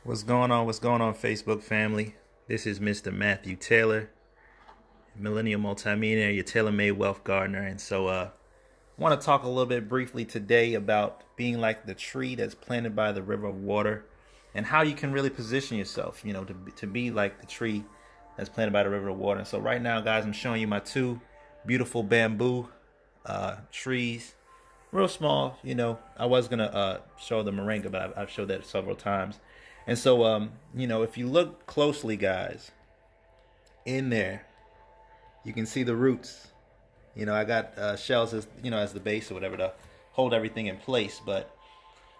What's going on? What's going on, Facebook family? This is Mr. Matthew Taylor, Millennial Multimillionaire, your tailor-made wealth gardener. I want to talk a little bit briefly today about being like the tree that's planted by the river of water and how you can really position yourself, to be like the tree that's planted by the river of water. And so right now, guys, I'm showing you my two beautiful bamboo trees, real small. I was going to show the moringa, but I've showed that several times. If you look closely, guys, in there, you can see the roots. I got shells as the base or whatever to hold everything in place. But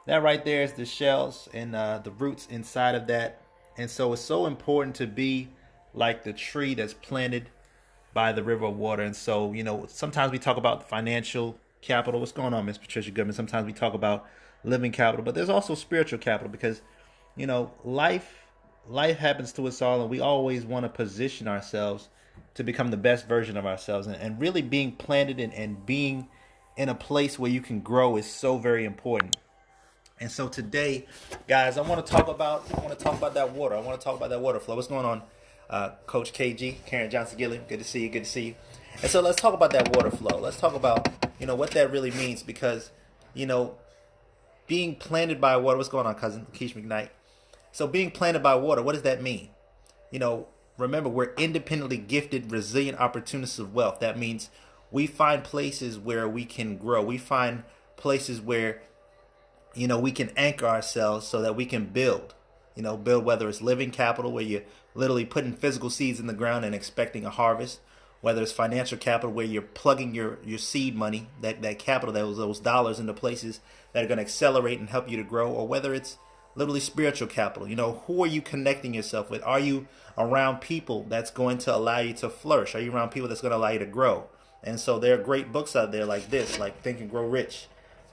that right there is the shells and the roots inside of that. And so it's so important to be like the tree that's planted by the river of water. And so, sometimes we talk about financial capital. What's going on, Miss Patricia Goodman? Sometimes we talk about living capital, but there's also spiritual capital because life happens to us all, and we always want to position ourselves to become the best version of ourselves, and really being planted and being in a place where you can grow is so very important. And so today, guys, I want to talk about that water. I want to talk about that water flow. What's going on, Coach KG, Karen Johnson Gilliam? Good to see you. Good to see you. And so let's talk about that water flow. Let's talk about what that really means, because being planted by water. What's going on, cousin Keish McKnight? So being planted by water, what does that mean? Remember, we're independently gifted, resilient opportunists of wealth. That means we find places where we can grow. We find places where, we can anchor ourselves so that we can build. Build, whether it's living capital, where you're literally putting physical seeds in the ground and expecting a harvest, whether it's financial capital, where you're plugging your seed money, that capital, those dollars, into places that are going to accelerate and help you to grow, or whether it's literally spiritual capital. Who are you connecting yourself with? Are you around people that's going to allow you to flourish? Are you around people that's going to allow you to grow? And so there are great books out there like this, like Think and Grow Rich.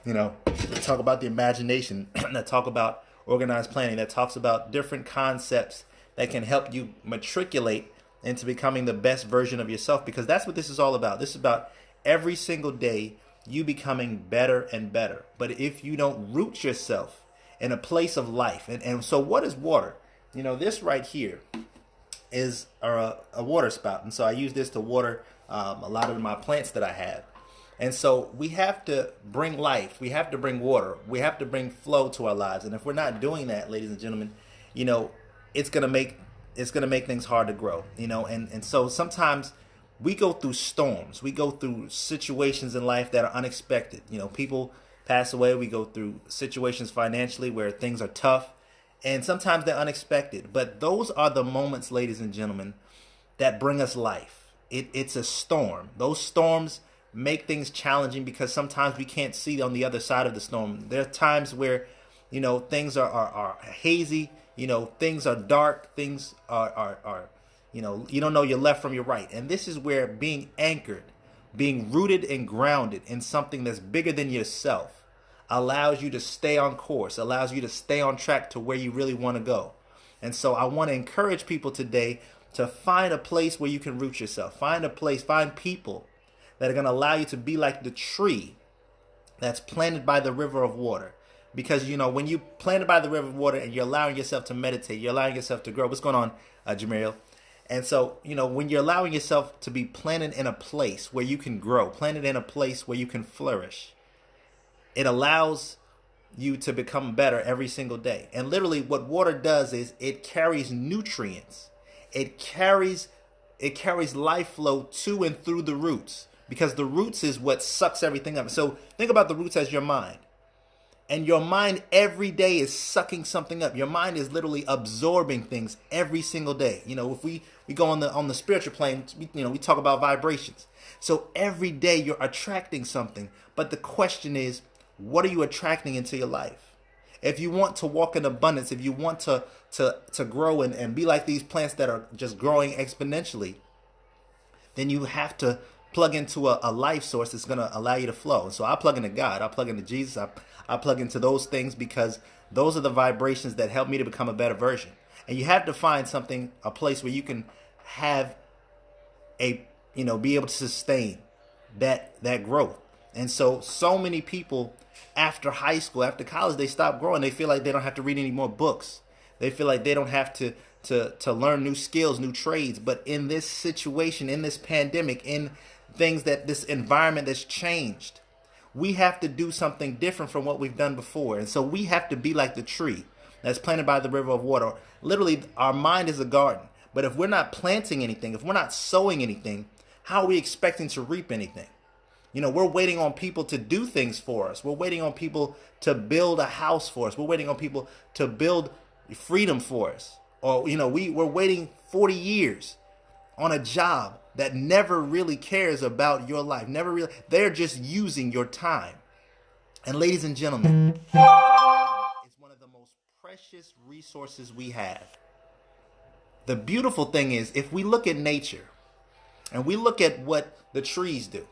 That talk about the imagination, that talk about organized planning, that talks about different concepts that can help you matriculate into becoming the best version of yourself, because that's what this is all about. This is about every single day you becoming better and better. But if you don't root yourself in a place of life. And so what is water? This right here is a water spout. And so I use this to water a lot of my plants that I have. And so we have to bring life. We have to bring water. We have to bring flow to our lives. And if we're not doing that, ladies and gentlemen, it's going to make things hard to grow. And so sometimes we go through storms. We go through situations in life that are unexpected. People pass away. We go through situations financially where things are tough, and sometimes they're unexpected. But those are the moments, ladies and gentlemen, that bring us life. It's a storm. Those storms make things challenging because sometimes we can't see on the other side of the storm. There are times where, things are hazy. Things are dark. Things are you don't know your left from your right. And this is where being anchored, being rooted and grounded in something that's bigger than yourself, allows you to stay on course, allows you to stay on track to where you really want to go. And so I want to encourage people today to find a place where you can root yourself. Find people that are going to allow you to be like the tree that's planted by the river of water. Because, when you planted by the river of water and you're allowing yourself to meditate, you're allowing yourself to grow. What's going on, Jamariel? And so, when you're allowing yourself to be planted in a place where you can grow, planted in a place where you can flourish, it allows you to become better every single day. And literally what water does is it carries nutrients. It carries life flow to and through the roots, because the roots is what sucks everything up. So think about the roots as your mind. And your mind every day is sucking something up. Your mind is literally absorbing things every single day. If we go on the spiritual plane, we talk about vibrations. So every day you're attracting something. But the question is, what are you attracting into your life? If you want to walk in abundance, if you want to grow and be like these plants that are just growing exponentially, then you have to plug into a life source that's going to allow you to flow. And so I plug into God. I plug into Jesus. I plug into those things because those are the vibrations that help me to become a better version. And you have to find a place where you can have be able to sustain that growth. And so many people after high school, after college, they stop growing. They feel like they don't have to read any more books. They feel like they don't have to learn new skills, new trades. But in this situation, in this pandemic, in things that this environment that's changed, we have to do something different from what we've done before. And so we have to be like the tree that's planted by the river of water. Literally, our mind is a garden. But if we're not planting anything, if we're not sowing anything, how are we expecting to reap anything? You know, we're waiting on people to do things for us. We're waiting on people to build a house for us. We're waiting on people to build freedom for us. Or, you know, we're waiting 40 years on a job that never really cares about your life. Never really. They're just using your time. And ladies and gentlemen, it's one of the most precious resources we have. The beautiful thing is, if we look at nature and we look at what the trees do,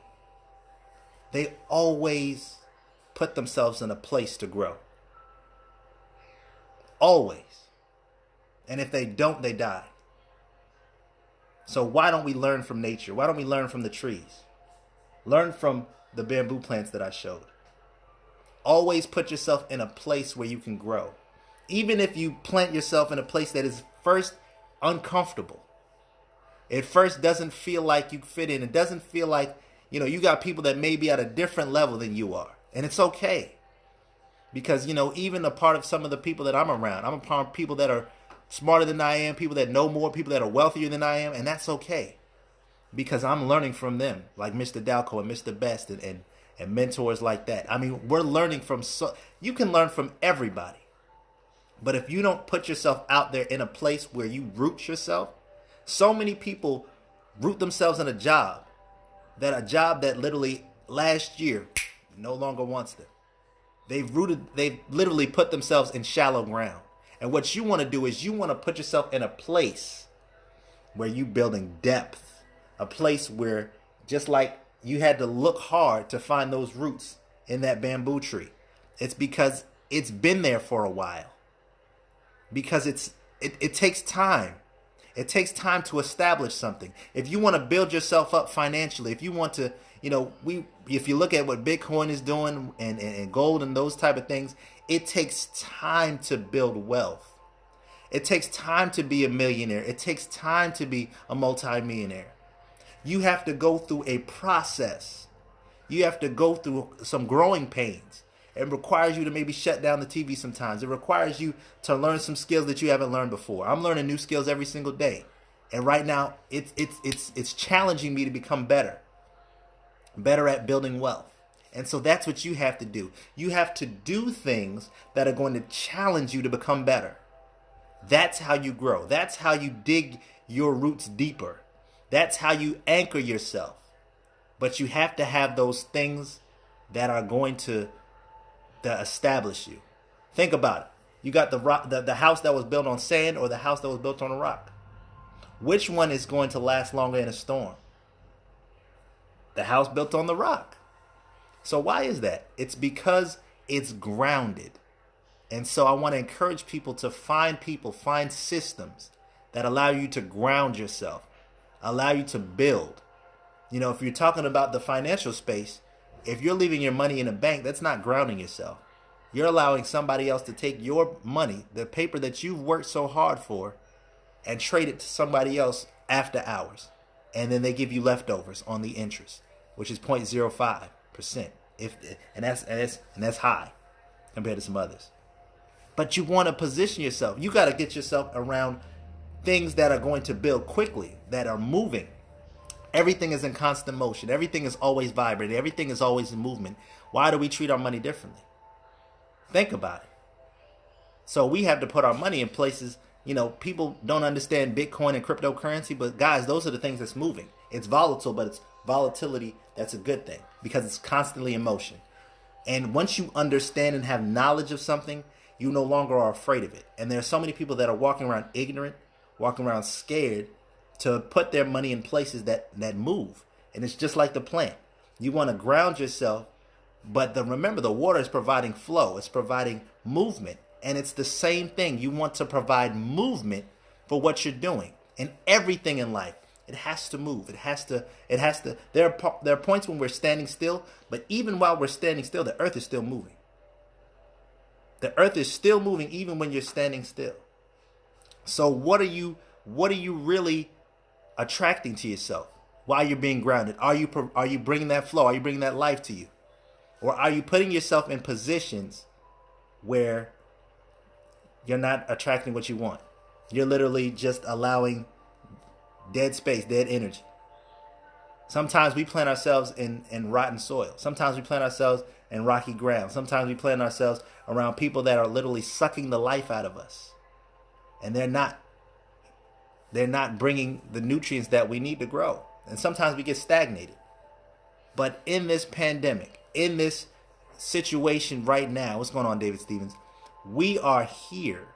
they always put themselves in a place to grow. Always. And if they don't, they die. So why don't we learn from nature? Why don't we learn from the trees? Learn from the bamboo plants that I showed. Always put yourself in a place where you can grow. Even if you plant yourself in a place that is first uncomfortable. It first doesn't feel like you fit in. It doesn't feel like, you know, you got people that may be at a different level than you are. And it's okay. Because, you know, even a part of some of the people that I'm around, I'm a part of people that are smarter than I am, people that know more, people that are wealthier than I am, and that's okay. Because I'm learning from them, like Mr. Dalco and Mr. Best and mentors like that. I mean, we're learning from, you can learn from everybody. But if you don't put yourself out there in a place where you root yourself, so many people root themselves in a job that literally last year no longer wants them. They've literally put themselves in shallow ground. And what you want to do is you want to put yourself in a place where you're building depth, a place where just like you had to look hard to find those roots in that bamboo tree. It's because it's been there for a while. Because it takes time. It takes time to establish something. If you want to build yourself up financially, if you want to, you know, if you look at what Bitcoin is doing and gold and those type of things, it takes time to build wealth. It takes time to be a millionaire. It takes time to be a multimillionaire. You have to go through a process. You have to go through some growing pains. It requires you to maybe shut down the TV sometimes. It requires you to learn some skills that you haven't learned before. I'm learning new skills every single day. And right now, it's challenging me to become better at building wealth. And so that's what you have to do. You have to do things that are going to challenge you to become better. That's how you grow. That's how you dig your roots deeper. That's how you anchor yourself. But you have to have those things that are going to establish you. Think about it. You got the house that was built on sand or the house that was built on a rock. Which one is going to last longer in a storm? The house built on the rock. So why is that? It's because it's grounded. And so I want to encourage people, find systems that allow you to ground yourself, allow you to build. You know, if you're talking about the financial space, if you're leaving your money in a bank, that's not grounding yourself. You're allowing somebody else to take your money, the paper that you've worked so hard for, and trade it to somebody else after hours. And then they give you leftovers on the interest, which is 0.05%. And that's high compared to some others. But you want to position yourself. You got to get yourself around things that are going to build quickly, that are moving. Everything is in constant motion. Everything is always vibrating. Everything is always in movement. Why do we treat our money differently? Think about it. So we have to put our money in places, you know, people don't understand Bitcoin and cryptocurrency, but guys, those are the things that's moving. It's volatile, but it's volatility that's a good thing because it's constantly in motion. And once you understand and have knowledge of something, you no longer are afraid of it. And there are so many people that are walking around ignorant, walking around scared to put their money in places that move. And it's just like the plant. You want to ground yourself, but remember, the water is providing flow. It's providing movement. And it's the same thing. You want to provide movement for what you're doing. And everything in life, it has to move. It has to. There are points when we're standing still, but even while we're standing still, the earth is still moving. The earth is still moving even when you're standing still. So what are you really attracting to yourself while you're being grounded? Are you bringing that flow? Are you bringing that life to you? Or are you putting yourself in positions where you're not attracting what you want? You're literally just allowing dead space, dead energy. Sometimes we plant ourselves in rotten soil. Sometimes we plant ourselves in rocky ground. Sometimes we plant ourselves around people that are literally sucking the life out of us. And they're not bringing the nutrients that we need to grow. And sometimes we get stagnated. But in this pandemic, in this situation right now, what's going on, David Stevens? We are here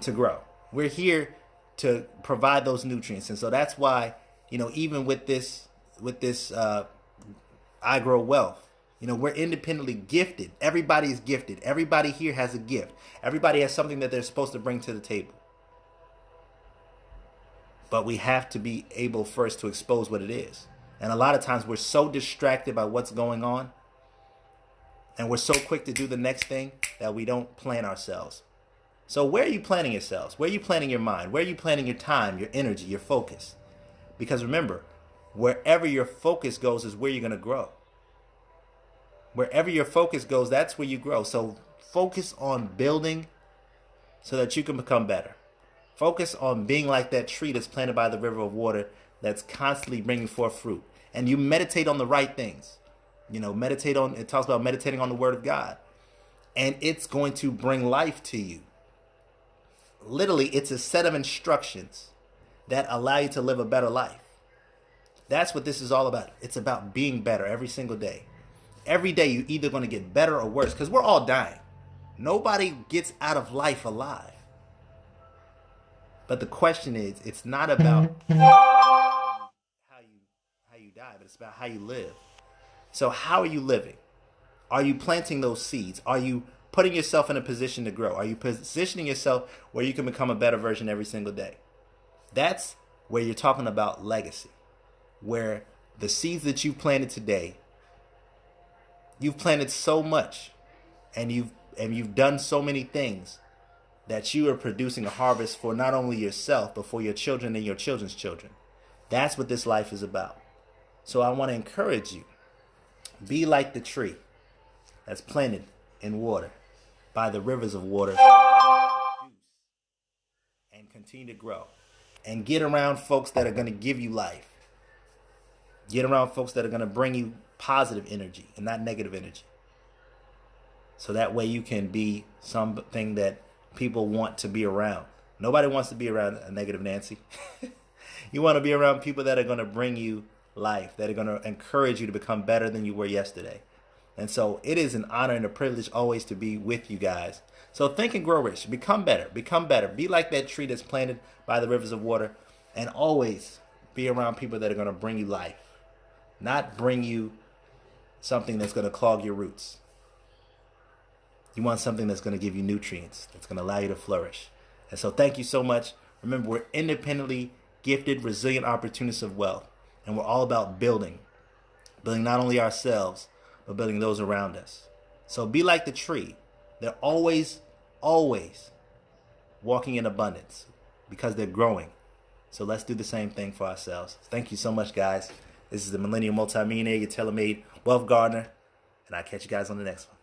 to grow. We're here to provide those nutrients. And so that's why, even with this I Grow Wealth, we're independently gifted. Everybody is gifted. Everybody here has a gift. Everybody has something that they're supposed to bring to the table. But we have to be able first to expose what it is. And a lot of times we're so distracted by what's going on, and we're so quick to do the next thing that we don't plan ourselves. So where are you planning yourselves? Where are you planning your mind? Where are you planning your time, your energy, your focus? Because remember, wherever your focus goes is where you're going to grow. Wherever your focus goes, that's where you grow. So focus on building so that you can become better. Focus on being like that tree that's planted by the river of water that's constantly bringing forth fruit. And you meditate on the right things. It talks about meditating on the word of God. And it's going to bring life to you. Literally, it's a set of instructions that allow you to live a better life. That's what this is all about. It's about being better every single day. Every day you're either going to get better or worse, because we're all dying. Nobody gets out of life alive. But the question is, it's not about how you die, but it's about how you live. So how are you living? Are you planting those seeds? Are you putting yourself in a position to grow? Are you positioning yourself where you can become a better version every single day? That's where you're talking about legacy, where the seeds that you planted today, you've planted so much, and you've done so many things that you are producing a harvest for not only yourself, but for your children and your children's children. That's what this life is about. So I want to encourage you, be like the tree that's planted in water by the rivers of water, and continue to grow. And get around folks that are going to give you life. Get around folks that are going to bring you positive energy and not negative energy. So that way you can be something that people want to be around. Nobody wants to be around a negative Nancy. You want to be around people that are going to bring you life, that are going to encourage you to become better than you were yesterday. And so it is an honor and a privilege always to be with you guys. So think and grow rich. Become better. Become better. Be like that tree that's planted by the rivers of water. And always be around people that are going to bring you life. Not bring you something that's going to clog your roots. You want something that's going to give you nutrients, that's going to allow you to flourish. And so thank you so much. Remember, we're independently gifted, resilient opportunists of wealth. And we're all about building not only ourselves, but building those around us. So be like the tree. They're always walking in abundance because they're growing. So let's do the same thing for ourselves. Thank you so much, guys. This is the Millennial Multimillionaire, your tailor-made wealth gardener. And I'll catch you guys on the next one.